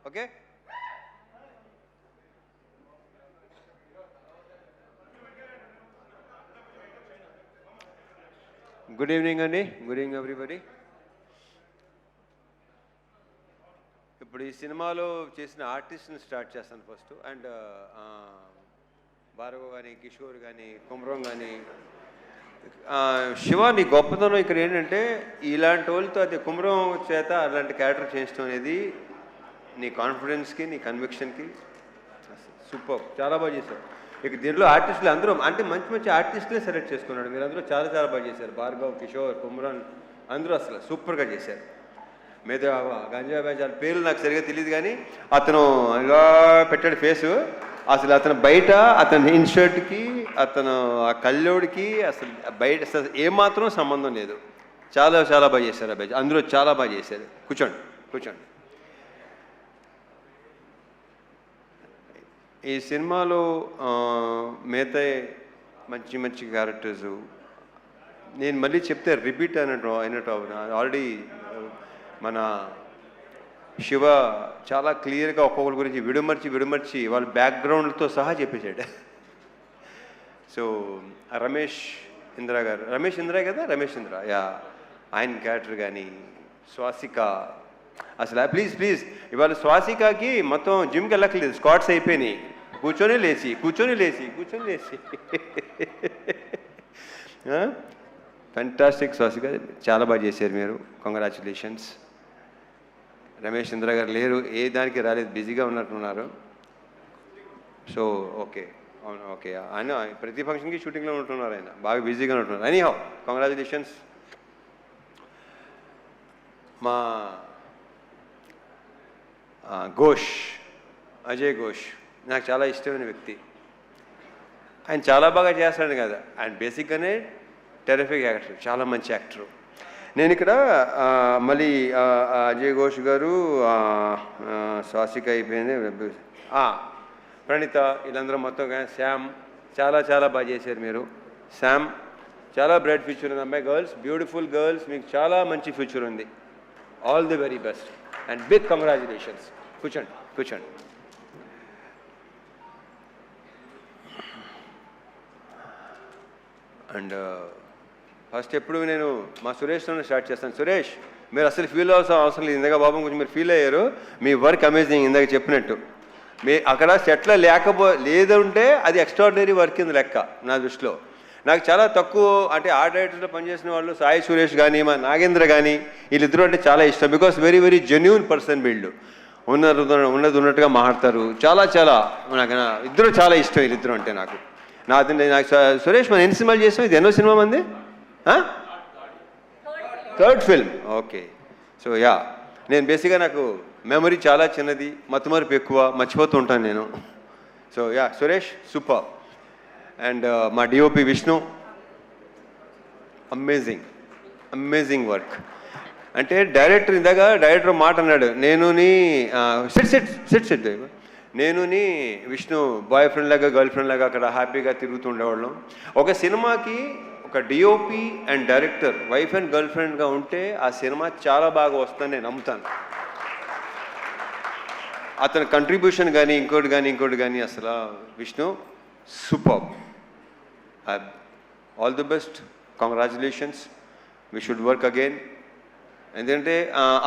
Okay. Good evening అండి. Good evening everybody. ఇప్పుడు ఈ సినిమాలో చేసిన ఆర్టిస్ట్ని స్టార్ట్ చేస్తాను ఫస్ట్. అండ్ భార్గవ్ కానీ, కిషోర్ కానీ, కుమ్రం కానీ, శివ నీ గొప్పతనం ఇక్కడ ఏంటంటే ఇలాంటి వాళ్ళతో అది కుమ్రం చేత అలాంటి క్యారెక్టర్ చేయించడం అనేది నీ కాన్ఫిడెన్స్కి, నీ కన్విక్షన్కి సూపర్. చాలా బాగా చేశారు. ఇక దీంట్లో ఆర్టిస్టులు అందరూ అంటే మంచి మంచి ఆర్టిస్టులే సెలెక్ట్ చేసుకున్నాడు. మీరు అందరూ చాలా చాలా బాగా చేశారు. భార్గవ్, కిషోర్, కుమ్రాన్ అందరూ అసలు సూపర్గా చేశారు. మీద గంజా బేజాల పేర్లు నాకు సరిగ్గా తెలియదు కానీ అతను ఇలా పెట్టాడు ఫేసు. అసలు అతను బయట అతని ఇన్షర్ట్కి అతను ఆ కళ్ళోడికి అసలు బయట అసలు ఏమాత్రం సంబంధం లేదు. చాలా చాలా బాగా చేశారు అబ్బాయి. అందరూ చాలా బాగా చేశారు. కూర్చోండి కూర్చోండి. ఈ సినిమాలో మిగతా మంచి మంచి క్యారెక్టర్సు నేను మళ్ళీ చెప్తే రిపీట్ అయినట్టు ఆల్రెడీ మన శివ చాలా క్లియర్గా ఒక్కొక్కరి గురించి విడమర్చి వాళ్ళ బ్యాక్గ్రౌండ్తో సహా చెప్పేశాడు. సో రమేష్ ఇంద్ర గారు, రమేష్ ఇంద్ర యా, ఆయన క్యారెక్టర్ కానీ, స్వాసిక అసలు ప్లీజ్ ఇవాళ స్వాసికకి మొత్తం జిమ్కి వెళ్ళక్కలేదు, స్క్వాట్స్ అయిపోయినాయి. కూర్చొని లేచి ఫెంటాస్టిక్. స్వాసిక చాలా బాగా చేశారు మీరు. కంగ్రాచులేషన్స్. రమేష్ ఇంద్ర గారు లేరు, ఏ దానికి రాలేదు, బిజీగా ఉన్నట్టున్నారు. సో ఓకే, అవును ఓకే. ఆయన ప్రతి ఫంక్షన్కి షూటింగ్లో ఉంటున్నారు, ఆయన బాగా బిజీగా ఉంటున్నారు. Anyhow congratulations. మా ఘోష్, అజయ్ ఘోష్ నాకు చాలా ఇష్టమైన వ్యక్తి. ఆయన చాలా బాగా చేస్తాడు కదా, ఆయన బేసిక్గానే టెరిఫిక్ యాక్టర్, చాలా మంచి యాక్టరు. నేను ఇక్కడ మళ్ళీ అజయ్ ఘోష్ గారు, స్వాసిక అయిపోయింది, ప్రణీత, వీళ్ళందరూ మొత్తం శ్యామ్ చాలా చాలా బాగా చేశారు మీరు. శ్యామ్ చాలా బ్రైట్ ఫ్యూచర్ ఉంది అమ్మాయి. గర్ల్స్, బ్యూటిఫుల్ గర్ల్స్, మీకు చాలా మంచి ఫ్యూచర్ ఉంది. All the very best and big congratulations. కూర్చోండి. అండ్ ఫస్ట్ ఎప్పుడు నేను మా సురేష్తో స్టార్ట్ చేస్తాను. సురేష్, మీరు అసలు ఫీల్ అవ్వాల్సిన అవసరం లేదు. ఇందాక బాబు కొంచెం మీరు ఫీల్ అయ్యారు. మీ వర్క్ అమేజింగ్. ఇందాక చెప్పినట్టు మీ అక్కడ సెట్లో లేదంటే అది ఎక్స్ట్రాడినరీ వర్క్ కింద లెక్క నా దృష్టిలో. నాకు చాలా తక్కువ అంటే ఆ డైరెక్టర్లో పనిచేసిన వాళ్ళు సాయి సురేష్ కానీ, మా నాగేంద్ర కానీ, వీళ్ళిద్దరూ అంటే చాలా ఇష్టం. Because very very genuine person వీళ్ళు. ఉన్నట్టుగా మాట్లాడతారు. చాలా చాలా నాకు ఇద్దరు చాలా ఇష్టం. వీళ్ళిద్దరు అంటే నాకు సురేష్ మనం ఎన్ని సినిమాలు చేస్తాం? ఇది ఎన్నో సినిమా మంది? Third film. Okay. So yeah, నేను బేసిక్గా నాకు మెమరీ చాలా చిన్నది, మతిమరుపు ఎక్కువ, మర్చిపోతూ ఉంటాను నేను. So yeah, Suresh super. And మా డిఓపి విష్ణు, అమేజింగ్ వర్క్. అంటే డైరెక్టర్ మాట అన్నాడు, నేను విష్ణు బాయ్ ఫ్రెండ్ లాగా గర్ల్ ఫ్రెండ్ లాగా అక్కడ హ్యాపీగా తిరుగుతుండేవాళ్ళం. ఒక సినిమాకి ఒక DOP and director wife and girl ఫ్రెండ్గా ఉంటే ఆ సినిమా చాలా బాగా వస్తుందని నేను నమ్ముతాను. అతని కంట్రిబ్యూషన్ కానీ ఇంకోటి కానీ అసలు Vishnu super. All the best, congratulations. We should work again. ఎందుకంటే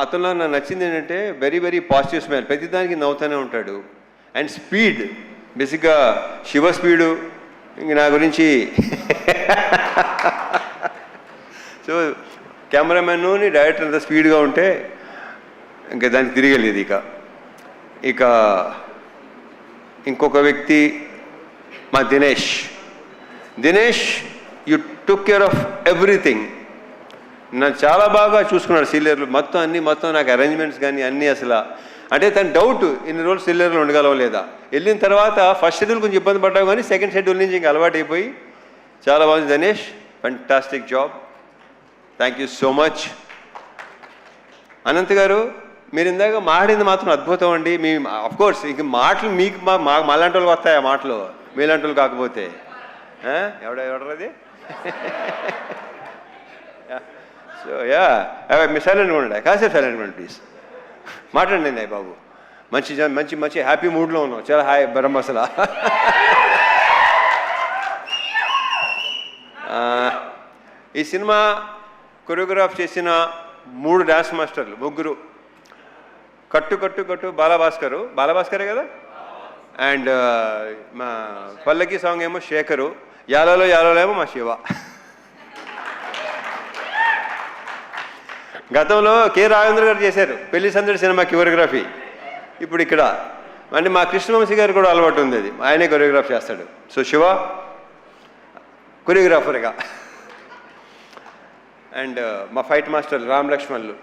అతనిలో నాకు నచ్చింది ఏంటంటే వెరీ వెరీ పాజిటివ్ స్మైల్, ప్రతిదానికి నవ్వుతూనే ఉంటాడు. అండ్ స్పీడ్, బేసిక్గా శివ స్పీడు ఇంక నా గురించి. సో కెమెరామెన్ను డైరెక్టర్ అంత స్పీడ్గా ఉంటే ఇంకా దానికి తిరిగలేదు. ఇక ఇంకొక వ్యక్తి మా Dinesh, you took care of everything. నన్ను చాలా బాగా చూసుకున్నాడు. సీనియర్లు మొత్తం నాకు అరేంజ్మెంట్స్ కానీ అన్నీ అసలు అంటే తన డౌట్ ఇన్ని రోజులు సీనియర్లు ఉండగలవా లేదా. వెళ్ళిన తర్వాత ఫస్ట్ షెడ్యూల్ కొంచెం ఇబ్బంది పడ్డావు కానీ సెకండ్ షెడ్యూల్ నుంచి ఇంకా అలవాటు అయిపోయి చాలా బాగుంది. Dinesh, fantastic job. Thank you so much. Anant గారు, మీరు ఇందాక మాట్లాడింది మాత్రం అద్భుతం అండి. మీ అఫ్కోర్స్ ఇంక మాటలు మీకు మాలాంటి వాళ్ళకి వస్తాయి, ఆ మాటలు మీలాంటి వాళ్ళు కాకపోతే. ఎవడది? సో యా, మీ సైలెంట్గా ఉండండి, కాసేపు సైలెంట్గా ఉండండి ప్లీజ్. మాట్లాడండి బాబు. మంచి మంచి మంచి హ్యాపీ మూడ్లో ఉన్నావు. చాలా హాయ్ బరం అసలు. ఈ సినిమా కొరియోగ్రాఫ్ చేసిన 3 డాన్స్ మాస్టర్లు, ముగ్గురు. కట్టు కట్టు కట్టు బాలభాస్కరే కదా, అండ్ మా పల్లకి సాంగ్ ఏమో శేఖరు, యాలలో ఏమో మా శివ. గతంలో కె రాఘవేంద్ర గారు చేశారు పెళ్లి సందడి సినిమా కొరియోగ్రఫీ. ఇప్పుడు ఇక్కడ అంటే మా కృష్ణవంశీ గారు కూడా అలవాటు ఉంది, అది ఆయనే కొరియోగ్రాఫ్ చేస్తాడు. సో శివ కొరియోగ్రాఫర్గా, అండ్ మా ఫైట్ మాస్టర్ రామ్ లక్ష్మణ్లు.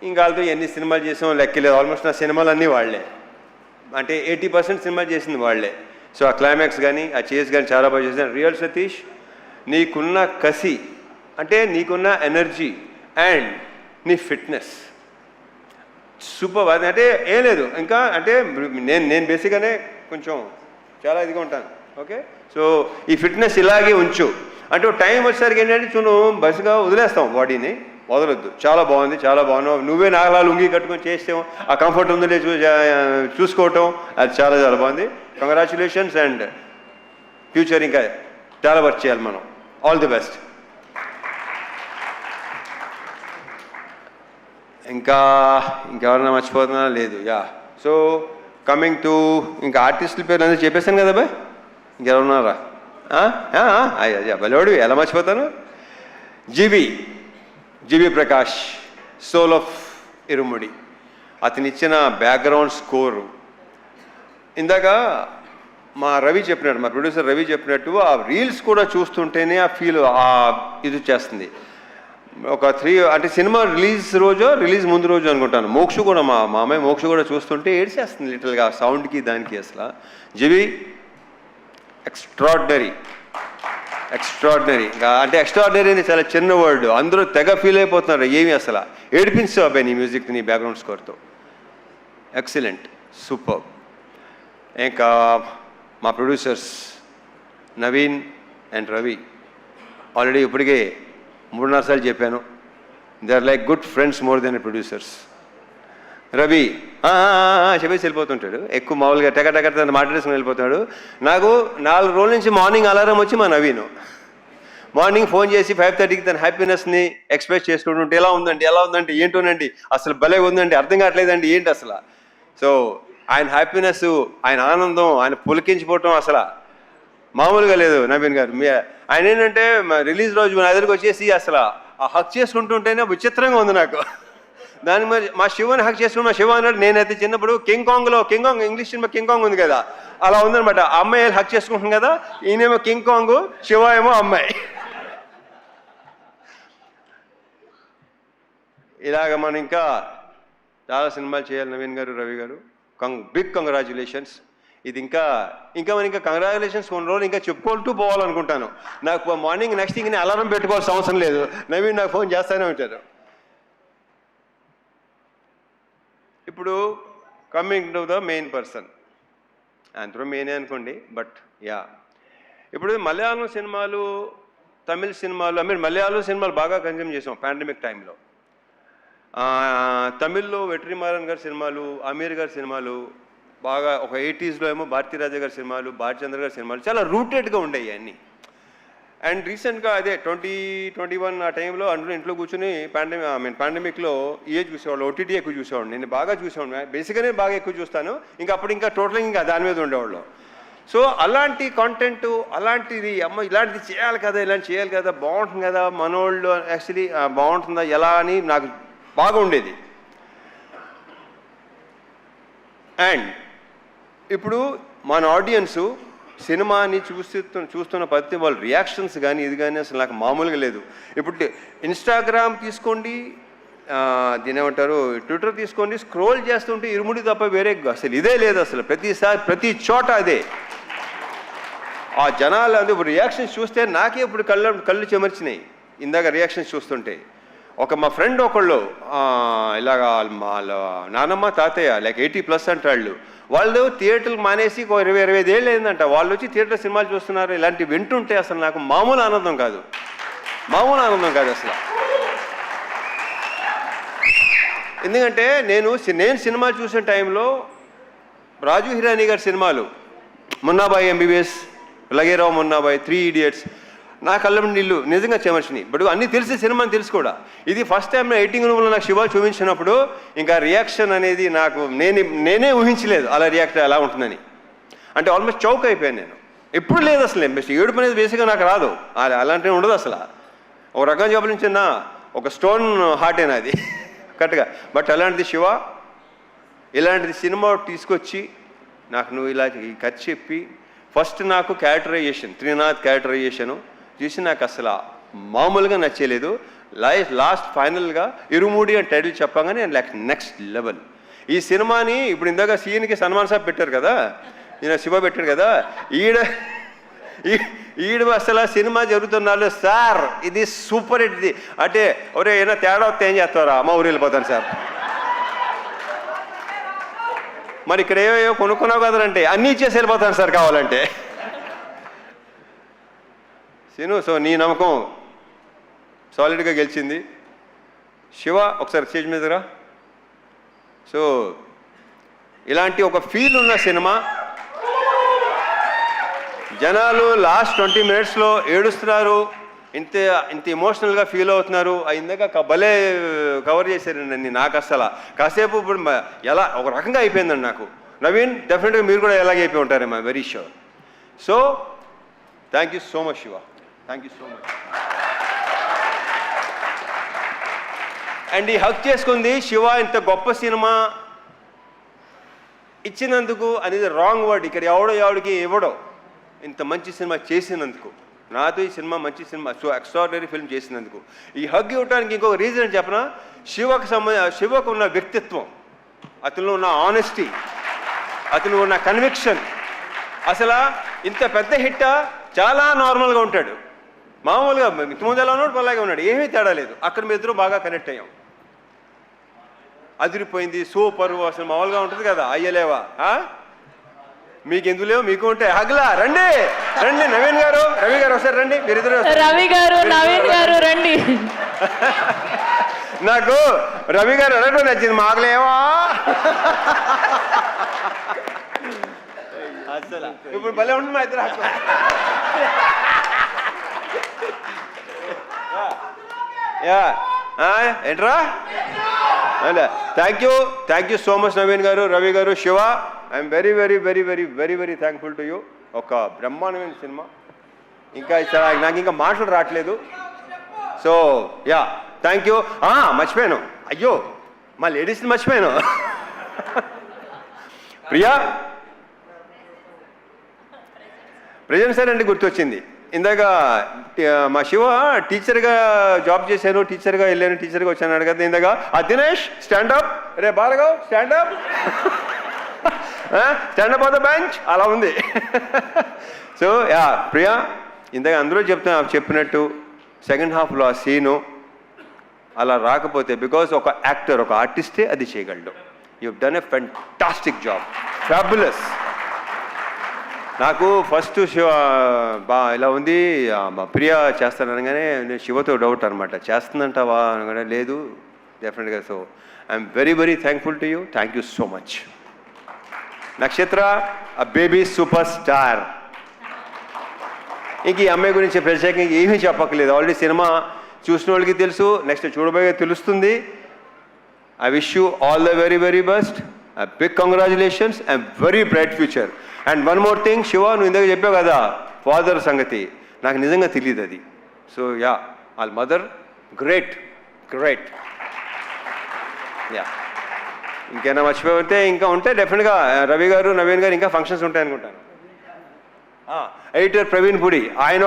ఇంకా వాళ్ళతో ఎన్ని సినిమాలు చేసామో లెక్కలేదు. ఆల్మోస్ట్ నా సినిమాలు అన్నీ వాళ్లే, అంటే 80% సినిమా చేసింది వాళ్లే. సో ఆ క్లైమాక్స్ కానీ ఆ చేస్ కానీ చాలా బాగా చేశాను. రియల్ సతీష్, నీకున్న కసి, అంటే నీకున్న ఎనర్జీ అండ్ నీ ఫిట్నెస్ సూపర్. అది అంటే ఏం లేదు ఇంకా, అంటే నేను బేసిక్గానే కొంచెం చాలా ఇదిగా ఉంటాను. ఓకే, సో ఈ ఫిట్నెస్ ఇలాగే ఉంచు. అంటే టైం వచ్చేసరికి ఏంటంటే చూను బస్సుగా వదిలేస్తాం, బాడీని వదలొద్దు. చాలా బాగుంది, చాలా బాగున్నావు. నువ్వే నాగలా లుంగి కట్టుకొని చేస్తాం, ఆ కంఫర్ట్ ఉందో చూసుకోవటం, అది చాలా చాలా బాగుంది. కంగ్రాచులేషన్స్, అండ్ ఫ్యూచర్ ఇంకా చాలా వర్క్ చేయాలి మనం. All the best. ఇంకెవరన్నా మర్చిపోతున్నా లేదు. యా, సో కమింగ్ టు ఇంకా ఆర్టిస్టుల పేర్లు అందరూ చెప్పేశాను కదా బాయ్, ఇంకెవరున్నారా? అయ్యా బలోడివి, ఎలా మర్చిపోతాను. జీవి ప్రకాష్, సోల్ ఆఫ్ ఇరుముడి. అతను ఇచ్చిన బ్యాక్గ్రౌండ్ స్కోరు ఇందాక మా రవి చెప్పినట్టు, మా ప్రొడ్యూసర్ రవి చెప్పినట్టు, ఆ రీల్స్ కూడా చూస్తుంటేనే ఆ ఫీల్ ఇది చేస్తుంది. ఒక 3 అంటే సినిమా రిలీజ్ ముందు రోజు అనుకుంటాను, మోక్ష కూడా మా అమ్మాయి మోక్ష కూడా చూస్తుంటే ఏడ్చేస్తుంది లిటిల్గా సౌండ్కి దానికి. అసలు జీవి ఎక్స్ట్రాడినరీ. అంటే ఎక్స్ట్రాడినరీ అని చాలా చిన్న వర్డ్, అందరూ తెగ ఫీల్ అయిపోతున్నారు. ఏమి అసలు ఏడిపించావు అబ్బాయి నీ మ్యూజిక్, నీ బ్యాక్గ్రౌండ్ స్కోర్తో. Excellent, super. ఇంకా మా producers Naveen and Ravi, already ఇప్పటికే 3-4 సార్లు చెప్పాను, they are like good friends more than producers. Ravi చెప్పేసి వెళ్ళిపోతుంటాడు, ఎక్కువ మామూలుగా టెక మాట్లాడేసుకుని వెళ్ళిపోతాడు. నాకు 4 రోజుల నుంచి మార్నింగ్ అలారం వచ్చి మా నవీను మార్నింగ్ ఫోన్ చేసి 5:30కి తన హ్యాపీనెస్ని ఎక్స్ప్రెస్ చేసుకుంటుంటే, ఎలా ఉందండి ఏంటోనండి, అసలు భలే ఉందండి, అర్థం కావట్లేదండి ఏంటి అసలు. సో ఆయన హ్యాపీనెస్, ఆయన ఆనందం, ఆయన పులికించిపోవటం అసలు మామూలుగా లేదు. నవీన్ గారు ఆయన ఏంటంటే రిలీజ్ రోజు నా దగ్గరికి వచ్చేసి అసలు ఆ హక్ చేసుకుంటుంటేనే విచిత్రంగా ఉంది నాకు. దాని మరి మా శివని హక్ చేసుకుని, మా శివ అన్నాడు, నేనైతే చిన్నప్పుడు king Kong English cinema king Kong ఉంది కదా, అలా ఉందనమాట. ఆ అమ్మాయి హక్ చేసుకుంటాం కదా, ఈయనేమో కింగ్ కాంగ్, శివ ఏమో అమ్మాయి. ఇలాగ మనం ఇంకా చాలా సినిమాలు చేయాలి నవీన్ గారు, రవి గారు. Big congratulations. ఇది ఇంకా మనం కంగ్రాచులేషన్స్ కొన్ని రోజులు ఇంకా చెప్పుకుంటూ పోవాలనుకుంటాను. నాకు మార్నింగ్ నెక్స్ట్ థింగ్ అలారం పెట్టుకోవాల్సిన అవసరం లేదు, నవీన్ నాకు ఫోన్ చేస్తూనే ఉంటారు. ఇప్పుడు coming to the main person, అందరూ మెయినే అనుకోండి, బట్ యా, ఇప్పుడు మలయాళం సినిమాలు, తమిళ సినిమాలు, మలయాళం సినిమాలు బాగా కన్జ్యూమ్ చేసాం పాండమిక్ టైంలో. తమిళ్లో వెట్రిమారన్ గారి సినిమాలు, అమీర్ గారి సినిమాలు బాగా, ఒక 80sలో ఏమో భారతీరాజా గారి సినిమాలు, భారచంద్ర గారి సినిమాలు చాలా రూటెడ్గా ఉండేవి అన్నీ. అండ్ రీసెంట్గా అదే 2021 ఆ టైంలో అందులో ఇంట్లో కూర్చొని పాండమిక్లో ఏజ్ చూసేవాళ్ళు, ఓటీటీ ఎక్కువ చూసేవాడు. నేను బాగా చూసేవాడు, బేసిక్గానే బాగా ఎక్కువ చూస్తాను. ఇంకా టోటల్ ఇంకా దాని మీద ఉండేవాళ్ళు. సో అలాంటి కాంటెంట్, అలాంటిది ఇలాంటిది చేయాలి కదా, బాగుంటుంది కదా, మనోళ్ళు యాక్చువల్లీ బాగుంటుందా ఎలా అని నాకు బాగా ఉండేది. అండ్ ఇప్పుడు మన ఆడియన్సు సినిమాని చూస్తున్న ప్రతి వాళ్ళ రియాక్షన్స్ కానీ ఇది కానీ అసలు నాకు మామూలుగా లేదు. ఇప్పుడు ఇన్స్టాగ్రామ్ తీసుకోండి, దీని ఏమంటారు, ట్విట్టర్ తీసుకోండి, స్క్రోల్ చేస్తుంటే ఇరుముడి తప్ప వేరే అసలు ఇదే లేదు. అసలు ప్రతి చోట అదే. ఆ జనాలు అది రియాక్షన్స్ చూస్తే నాకే ఇప్పుడు కళ్ళు చెమర్చినాయి ఇందాక రియాక్షన్స్ చూస్తుంటే. మా ఫ్రెండ్ ఒకళ్ళు ఇలాగ వాళ్ళ నానమ్మ తాతయ్య లైక్ 80+ అంటాళ్ళు, వాళ్ళు థియేటర్లు మానేసి 20-25 ఏళ్ళు అయిందంట, వాళ్ళు వచ్చి థియేటర్ సినిమాలు చూస్తున్నారు. ఇలాంటివి వింటుంటే అసలు నాకు మామూలు ఆనందం కాదు అసలు. ఎందుకంటే నేను సినిమాలు చూసిన టైంలో రాజు హిరానీ గారి సినిమాలు మున్నాబాయి ఎంబీబీఎస్, లగేరావు మున్నాబాయి, 3 Idiots, నా కళ్ళ నీళ్ళు నిజంగా చెమర్చిని. బట్ అన్నీ తెలిసి సినిమాని తెలుసు కూడా. ఇది ఫస్ట్ టైం ఎడిటింగ్ రూమ్లో నాకు శివ చూపించినప్పుడు ఇంకా రియాక్షన్ అనేది నాకు నేనే ఊహించలేదు అలా రియాక్ట్ ఎలా ఉంటుందని. అంటే ఆల్మోస్ట్ చౌక్ అయిపోయాను నేను. ఎప్పుడు లేదు అసలు. ఏడుపు అనేది బేసిక్గా నాకు రాదు, అలాంటివి ఉండదు అసలు. ఒక రకం చెప్పిన ఒక స్టోన్ హార్టేనా అది కరెక్ట్గా. బట్ అలాంటిది శివ ఇలాంటిది సినిమా తీసుకొచ్చి నాకు నువ్వు ఇలా ఈ కథ చెప్పి ఫస్ట్ నాకు క్యారెక్టరైజేషన్, త్రినాథ్ క్యారెక్టరైజేషను చూసి నాకు అసలు మామూలుగా నచ్చలేదు. లాస్ట్ ఫైనల్గా ఇరుమూడి అని టైటిల్ చెప్పగానే నెక్స్ట్ లెవెల్. ఈ సినిమాని ఇప్పుడు ఇందాక సీన్కి సన్మాన్ సాబ్ పెట్టారు కదా, ఈయన శివ పెట్టాడు కదా, ఈడు అసలు సినిమా జరుగుతున్నాడు సార్ ఇది సూపర్ హిట్. ఇది అంటే ఒరే ఏమైనా తేడా వస్తే ఏం చేస్తారా, అమ్మ ఊరు వెళ్ళిపోతాను సార్. మరి ఇక్కడ ఏవో కొనుక్కున్నావు కదంటే అన్నీ ఇచ్చేసి వెళ్ళిపోతాను సార్ కావాలంటే. సీను, సో నీ నమ్మకం సాలిడ్గా గెలిచింది. శివ ఒకసారి స్టేజ్ మీద రా. సో ఇలాంటి ఒక ఫీల్ ఉన్న సినిమా, జనాలు లాస్ట్ 20 minutesలో ఏడుస్తున్నారు, ఇంత ఎమోషనల్గా ఫీల్ అవుతున్నారు. ఇందాక భలే కవర్ చేశారండి. నాకు అసలు కాసేపు ఇప్పుడు ఎలా ఒక రకంగా అయిపోయిందండి నాకు. నవీన్, డెఫినెట్గా మీరు కూడా ఎలాగే అయిపోయి ఉంటారేమో, very sure. So thank you so much Shiva, thank you so much. And ఈ హక్ చేసుకుంది శివ ఇంత గొప్ప సినిమా ఇచ్చినందుకు అనేది రాంగ్ వర్డ్. ఇక్కడ ఎవడికి ఇవ్వడో ఇంత మంచి సినిమా చేసినందుకు, నాతో ఈ సినిమా మంచి సినిమా, సో ఎక్స్ట్రాడినరీ ఫిల్మ్ చేసినందుకు. ఈ హగ్ ఇవ్వడానికి ఇంకొక రీజన్ చెప్పనా, శివకు ఉన్న వ్యక్తిత్వం, అతనిలో ఉన్న ఆనెస్టీ, అతను ఉన్న కన్విక్షన్. అసలు ఇంత పెద్ద హిట్ చాలా నార్మల్గా ఉంటాడు, మామూలుగా ముందు ఎలా ఉన్నాడు అలాగే ఉన్నాడు, ఏమీ తేడా లేదు. అక్కడ మీ ఇద్దరు బాగా కనెక్ట్ అయ్యాం, అదిరిపోయింది, సూపర్. అసలు మామూలుగా ఉంటుంది కదా, అయ్యలేవా మీకు ఎందుకు లేవు, మీకు ఉంటాయి. హగ్లా రండి రండి, నవీన్ గారు, రవి గారు ఒకసారి రండి, మీరిద్దరు. రవి గారు, నవీన్ గారు రండి. నాకు రవి గారు అడగడం నచ్చింది, మాకులేవా అసలు ఇప్పుడు భలే ఉంటుంది మా ఇద్దరు. ఏంట్రా, thank you so much Naveen గారు, రవి గారు, Shiva. I'm very very very very very very thankful to you. ఒక బ్రహ్మాండమైన సినిమా, ఇంకా నాకు ఇంకా మాటలు రావట్లేదు. So yeah, thank you. మర్చిపోయాను, అయ్యో మా లేడీస్ని మర్చిపోయాను. ప్రియా ప్రజెంట్ సార్ అంటే గుర్తొచ్చింది. ఇందాక మా శివ టీచర్గా జాబ్ చేశాను, టీచర్గా వెళ్ళాను, టీచర్గా వచ్చాను కదా ఇందాక. దినేష్ స్టాండప్, రే Bhargav stand up, stand up on the bench, అలా ఉంది. సో యా ప్రియా, ఇందాక అందరూ చెప్పినట్టు సెకండ్ హాఫ్లో ఆ సీను అలా రాకపోతే, బికాజ్ ఒక యాక్టర్, ఒక ఆర్టిస్టే అది చేయగలడు. You done a fantastic job, fabulous. నాకు ఫస్ట్ శివ ఇలా ఉంది, మా ప్రియా చేస్తాననగానే నేను శివతో డౌట్ అనమాట, చేస్తుందంటావా అనగానే లేదు, డెఫినెట్గా. So I'm very very thankful to you, thank you so much. నక్షత్ర, ఆ బేబీ సూపర్ స్టార్. ఇంక ఈ అమ్మాయి గురించి ప్రత్యేకంగా ఏమీ చెప్పక్కర్లేదు, ఆల్రెడీ సినిమా చూసిన వాళ్ళకి తెలుసు, నెక్స్ట్ చూడబోయే తెలుస్తుంది. I wish you all the very very best, big congratulations and very bright future. And one more thing Shiva, నువ్వు ఇందాక చెప్పావు కదా ఫాదర్ సంగతి, నాకు నిజంగా తెలియదు అది. సో యా, వాళ్ళ మదర్ గ్రేట్ గ్రేట్. యా, ఇంకేనా మర్చిపోతే ఇంకా ఉంటే డెఫినెట్గా రవి గారు, నవీన్ గారు ఇంకా ఫంక్షన్స్ ఉంటాయనుకుంటాను. ఎడిటర్ ప్రవీణ్ పుడి, ఆయన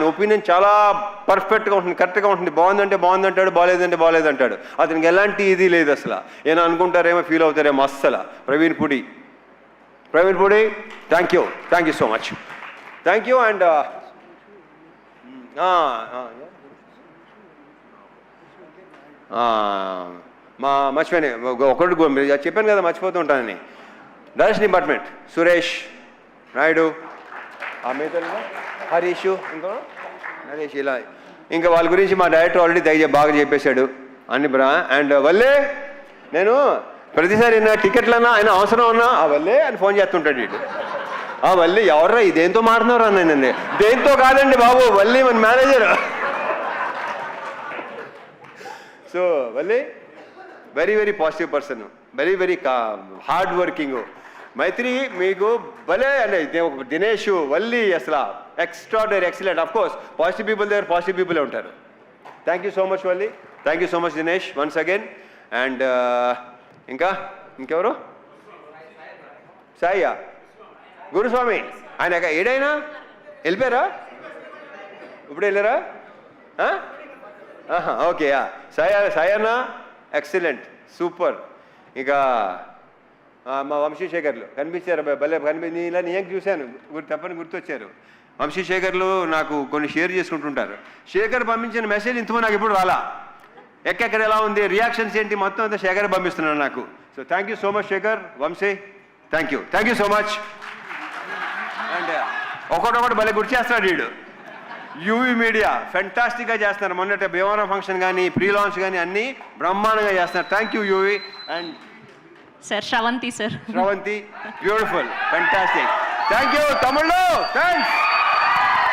ఒపీనియన్ చాలా పర్ఫెక్ట్గా ఉంటుంది, కరెక్ట్గా ఉంటుంది. బాగుందంటే బాగుందంటాడు, బాగాలేదంటే బాగాలేదంటాడు. అతనికి ఎలాంటి ఇది లేదు అసలు. ఏమైనా అనుకుంటారేమో, ఫీల్ అవుతారేమో అస్సలు. Praveen Pudi, thank you so much, thank you. And మర్చిపోయాను ఒకటి చెప్పాను కదా, మర్చిపోతూ ఉంటానని. డైరెక్షన్ డిపార్ట్మెంట్ సురేష్ నాయుడు, హరీష్, ఇంకా నరేష్, ఇలా ఇంకా వాళ్ళ గురించి మా డైరెక్టర్ ఆల్రెడీ బాగా చెప్పేశాడు అన్ని. అండ్ వల్లే నేను ప్రతిసారి నా టికెట్లన్నా ఆయన అవసరం ఉన్నా ఆ వల్లే అని ఫోన్ చేస్తుంటాడు వీడు. ఆ వల్లి ఎవర్రా ఇదేంతో మాట్లాడుతున్నారు అన్నానండి. దేంతో కాదండి బాబు, వల్లి మన manager. So Valli very very positive person, very very hard working. Maithri మీకు భలే అంటే దినేష్ వల్లి అసలు extraordinary excellent. Of course positive people దగ్గర పాజిటివ్ పీపులే ఉంటారు. Thank you so much Valli, thank you so much Dinesh once again. And ఇంకెవరు? సాయ్యా గురుస్వామి, ఆయన ఏడైనా వెళ్ళిపోయారా? ఇప్పుడు వెళ్ళారా? Okay, Sayanna excellent, super. ఇక మా వంశీశేఖర్లు కనిపించారు, భలే ఇలా నేను చూశాను, తప్పని గుర్తొచ్చారు. వంశీశేఖర్లు నాకు కొన్ని షేర్ చేసుకుంటుంటారు. శేఖర్ పంపించిన మెసేజ్ ఇంతమంది నాకు ఇప్పుడు రాలా, ఎక్కడెక్కడ ఎలా ఉంది, రియాక్షన్స్ ఏంటి, మొత్తం అంతా శేఖర్ పంపిస్తున్నాను నాకు. So thank you so much Sekhar, Vamsi, thank you so much. And ఒకటొకటి భలే గుర్తు చేస్తున్నాడు వీడు. యూవీ మీడియా ఫెంటాస్టిక్గా చేస్తున్నారు. మొన్నటి భీమవరం ఫంక్షన్ కానీ ప్రీ లాంచ్ కానీ అన్నీ బ్రహ్మాండంగా చేస్తున్నారు. Thank you UV. And sir Sravanthi beautiful, fantastic. Thank you తమిళ్లో, thanks.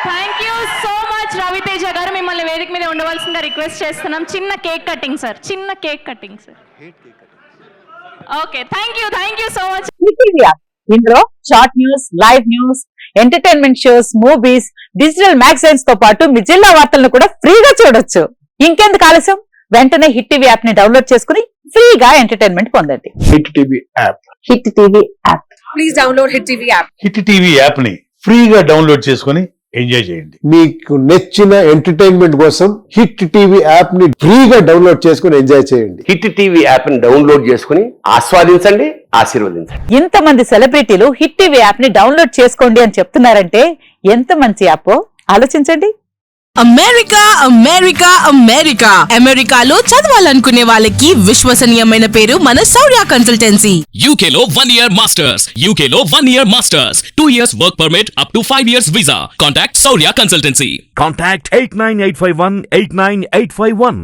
Thank you so much Ravi Teja గారు. మిమ్మల్ని వేదిక మీద ఉండవలసిందిగా రిక్వెస్ట్ చేస్తున్నాం. చిన్న cake cutting sir. Okay, thank you so much. ఇందులో short news, live news, entertainment shows, movies, digital magazines తో పాటు మీ జిల్లా వార్తలను కూడా ఫ్రీగా చూడొచ్చు. ఇంకెందుకు ఆలస్యం, వెంటనే హిట్ టీవీ యాప్ ని డౌన్లోడ్ చేసుకుని ఫ్రీగా ఎంటర్టైన్మెంట్ పొందండి. Hit TV app. Please download hit TV app. Hit TV app ని ఫ్రీగా డౌన్లోడ్ చేసుకుని ఎంజాయ్ చేయండి. మీకు నచ్చిన ఎంటర్టైన్మెంట్ కోసం హిట్ టీవీ యాప్ ని ఫ్రీగా డౌన్లోడ్ చేసుకుని ఎంజాయ్ చేయండి. హిట్ టీవీ యాప్ ని డౌన్లోడ్ చేసుకుని ఆస్వాదించండి, ఆశీర్వదించండి. ఇంతమంది సెలబ్రిటీలు హిట్ టీవీ యాప్ ని డౌన్లోడ్ చేసుకోండి అని చెప్తున్నారంటే ఎంత మంచి యాప్ ఆలోచించండి. అమెరికాలో చదవాలనుకునే వాళ్ళకి విశ్వసనీయమైన పేరు మన శౌర్య కన్సల్టెన్సీ. UK లో 1 year masters. UK లో 1 year masters. 2 years work permit up to 5 years visa. Contact Saurya Consultancy. Contact 89851 89851.